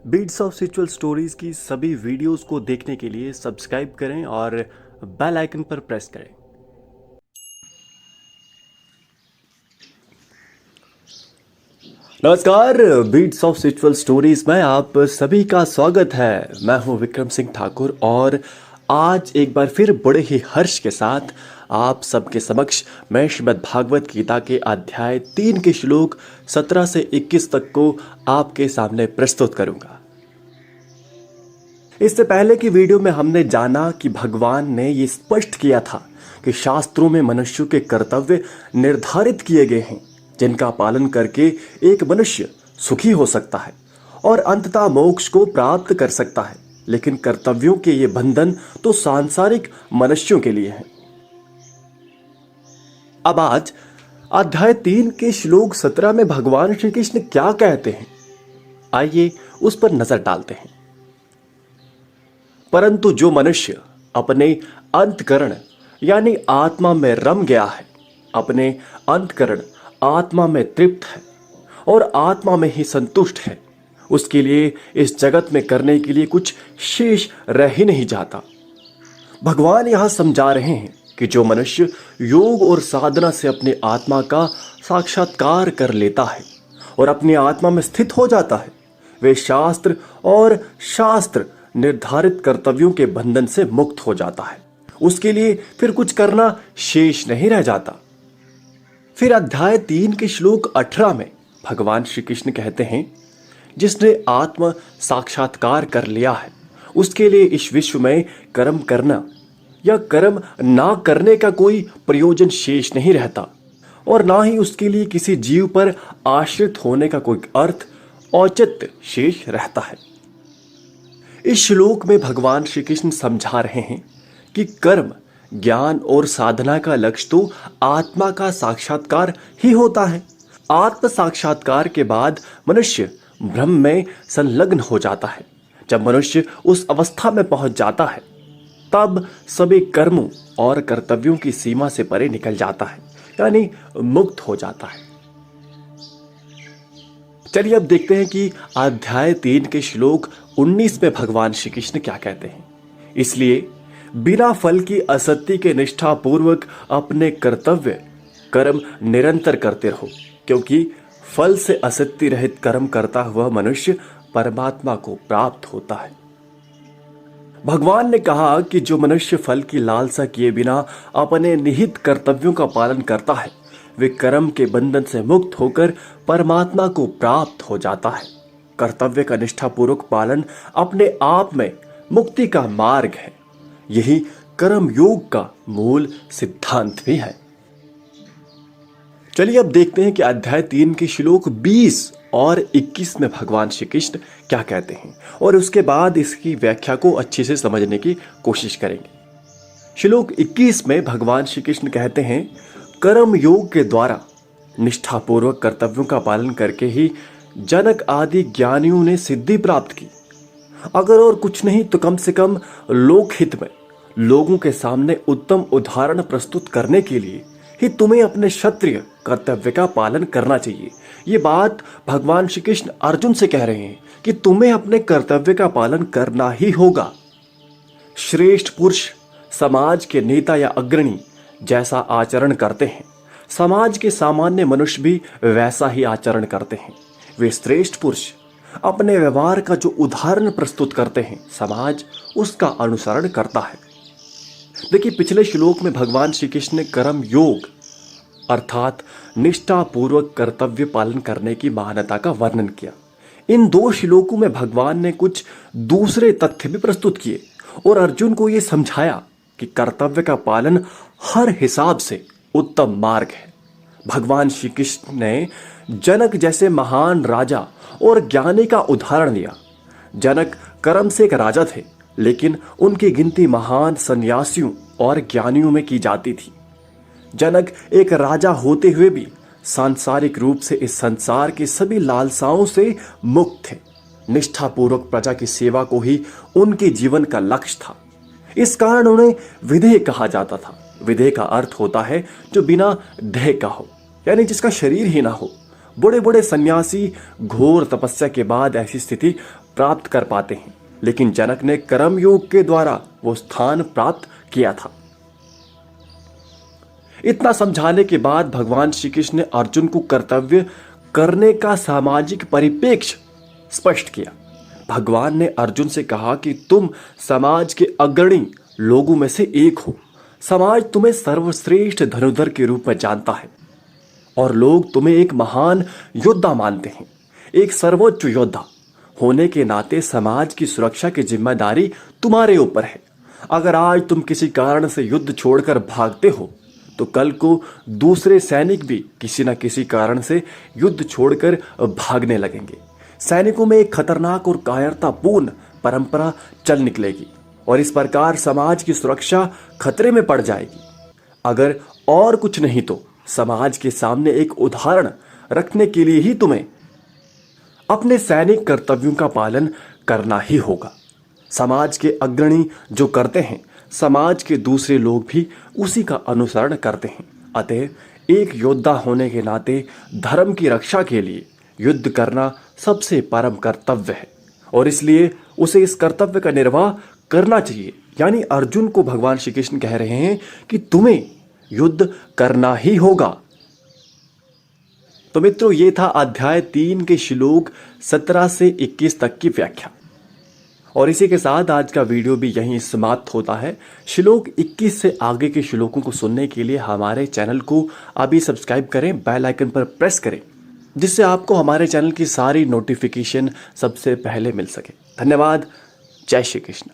Beats of spiritual stories की सभी videos को देखने के लिए सब्सक्राइब करें और बेल आइकन पर प्रेस करें। नमस्कार, बीट्स ऑफ स्पिरिचुअल स्टोरीज में आप सभी का स्वागत है। मैं हूं विक्रम सिंह ठाकुर और आज एक बार फिर बड़े ही हर्ष के साथ आप सबके समक्ष मैं श्रीमद् भागवत गीता के अध्याय 3 के श्लोक 17 से 21 तक को आपके सामने प्रस्तुत करूंगा। इससे पहले की वीडियो में हमने जाना कि भगवान ने ये स्पष्ट किया था कि शास्त्रों में मनुष्य के कर्तव्य निर्धारित किए गए हैं, जिनका पालन करके एक मनुष्य सुखी हो सकता है और अंततः मोक्ष को प्राप्त कर सकता है। लेकिन कर्तव्यों के ये बंधन तो सांसारिक मनुष्यों के लिए हैं। अब आज अध्याय 3 के श्लोक 17 में भगवान श्री कृष्ण क्या कहते हैं, आइए उस पर नजर डालते हैं। परंतु जो मनुष्य अपने अंतकरण यानी आत्मा में रम गया है, अपने अंतकरण आत्मा में तृप्त है और आत्मा में ही संतुष्ट है, उसके लिए इस जगत में करने के लिए कुछ शेष रह ही नहीं जाता। भगवान यहां समझा रहे हैं कि जो मनुष्य योग और साधना से अपने आत्मा का साक्षात्कार कर लेता है और अपनी आत्मा में स्थित हो जाता है, वे शास्त्र और शास्त्र निर्धारित कर्तव्यों के बंधन से मुक्त हो जाता है। उसके लिए फिर कुछ करना शेष नहीं रह जाता। फिर अध्याय 3 के श्लोक 18 में भगवान श्री कृष्ण कहते हैं, जिसने आत्म साक्षात्कार कर लिया है उसके लिए इस विश्व में कर्म करना या कर्म ना करने का कोई प्रयोजन शेष नहीं रहता और ना ही उसके लिए किसी जीव पर आश्रित होने का कोई अर्थ औचित्य शेष रहता है। इस श्लोक में भगवान श्री कृष्ण समझा रहे हैं कि कर्म, ज्ञान और साधना का लक्ष्य तो आत्मा का साक्षात्कार ही होता है। आत्म साक्षात्कार के बाद मनुष्य ब्रह्म में संलग्न हो जाता है। जब मनुष्य उस अवस्था में पहुंच जाता है, तब सभी कर्मों और कर्तव्यों की सीमा से परे निकल जाता है, यानी मुक्त हो जाता है। चलिए अब देखते हैं कि अध्याय 3 के श्लोक 19 में भगवान श्री कृष्ण क्या कहते हैं। इसलिए बिना फल की असत्य के निष्ठा पूर्वक अपने कर्तव्य कर्म निरंतर करते रहो, क्योंकि फल से असत्य रहित कर्म करता हुआ मनुष्य परमात्मा को प्राप्त होता है। भगवान ने कहा कि जो मनुष्य फल की लालसा किए बिना अपने निहित कर्तव्यों का पालन करता है, वे कर्म के बंधन से मुक्त होकर परमात्मा को प्राप्त हो जाता है। कर्तव्य का निष्ठापूर्वक पालन अपने आप में मुक्ति का मार्ग है। यही कर्म योग का मूल सिद्धांत भी है। चलिए अब देखते हैं कि अध्याय 3 के श्लोक 20 और 21 में भगवान श्री कृष्ण क्या कहते हैं और उसके बाद इसकी व्याख्या को अच्छे से समझने की कोशिश करेंगे। श्लोक 21 में भगवान श्री कृष्ण कहते हैं, कर्म योग के द्वारा निष्ठापूर्वक कर्तव्यों का पालन करके ही जनक आदि ज्ञानियों ने सिद्धि प्राप्त की। अगर और कुछ नहीं तो कम से कम लोकहित में लोगों के सामने उत्तम उदाहरण प्रस्तुत करने के लिए ही तुम्हें अपने क्षत्रिय कर्तव्य का पालन करना चाहिए। ये बात भगवान श्री कृष्ण अर्जुन से कह रहे हैं कि तुम्हें अपने कर्तव्य का पालन करना ही होगा। श्रेष्ठ पुरुष समाज के नेता या अग्रणी जैसा आचरण करते हैं, समाज के सामान्य मनुष्य भी वैसा ही आचरण करते हैं। वे श्रेष्ठ पुरुष अपने व्यवहार का जो उदाहरण प्रस्तुत करते हैं, समाज उसका अनुसरण करता है। देखिए, पिछले श्लोक में भगवान श्री कृष्ण ने कर्म योग अर्थात निष्ठापूर्वक कर्तव्य पालन करने की महानता का वर्णन किया। इन 2 श्लोकों में भगवान ने कुछ दूसरे तथ्य भी प्रस्तुत किए और अर्जुन को यह समझाया कि कर्तव्य का पालन हर हिसाब से उत्तम मार्ग है। भगवान श्री कृष्ण ने जनक जैसे महान राजा और ज्ञानी का उदाहरण दिया। जनक कर्म से एक राजा थे, लेकिन उनकी गिनती महान सन्यासियों और ज्ञानियों में की जाती थी। जनक एक राजा होते हुए भी सांसारिक रूप से इस संसार की सभी लालसाओं से मुक्त थे। निष्ठापूर्वक प्रजा की सेवा को ही उनके जीवन का लक्ष्य था। इस कारण उन्हें विधेय कहा जाता था। विधेय का अर्थ होता है जो बिना देह का हो, यानी जिसका शरीर ही ना हो। बड़े बड़े सन्यासी घोर तपस्या के बाद ऐसी स्थिति प्राप्त कर पाते हैं, लेकिन जनक ने कर्म योग के द्वारा वो स्थान प्राप्त किया था। इतना समझाने के बाद भगवान श्री कृष्ण ने अर्जुन को कर्तव्य करने का सामाजिक परिप्रेक्ष्य स्पष्ट किया। भगवान ने अर्जुन से कहा कि तुम समाज के अग्रणी लोगों में से एक हो। समाज तुम्हें सर्वश्रेष्ठ धनुर्धर के रूप में जानता है और लोग तुम्हें एक महान योद्धा मानते हैं। एक सर्वोच्च योद्धा होने के नाते समाज की सुरक्षा की जिम्मेदारी तुम्हारे ऊपर है। अगर आज तुम किसी कारण से युद्ध छोड़कर भागते हो तो कल को दूसरे सैनिक भी किसी न किसी कारण से युद्ध छोड़कर भागने लगेंगे। सैनिकों में एक खतरनाक और कायरतापूर्ण परंपरा चल निकलेगी और इस प्रकार समाज की सुरक्षा खतरे में पड़ जाएगी। अगर और कुछ नहीं तो समाज के सामने एक उदाहरण रखने के लिए ही तुम्हें अपने सैनिक कर्तव्यों का पालन करना ही होगा। समाज के अग्रणी जो करते हैं, समाज के दूसरे लोग भी उसी का अनुसरण करते हैं। अतः एक योद्धा होने के नाते धर्म की रक्षा के लिए युद्ध करना सबसे परम कर्तव्य है और इसलिए उसे इस कर्तव्य का निर्वाह करना चाहिए। यानी अर्जुन को भगवान श्री कृष्ण कह रहे हैं कि तुम्हें युद्ध करना ही होगा। तो मित्रों, ये था अध्याय 3 के श्लोक 17 से 21 तक की व्याख्या और इसी के साथ आज का वीडियो भी यहीं समाप्त होता है। श्लोक 21 से आगे के श्लोकों को सुनने के लिए हमारे चैनल को अभी सब्सक्राइब करें, बेल आइकन पर प्रेस करें, जिससे आपको हमारे चैनल की सारी नोटिफिकेशन सबसे पहले मिल सके। धन्यवाद। जय श्री कृष्ण।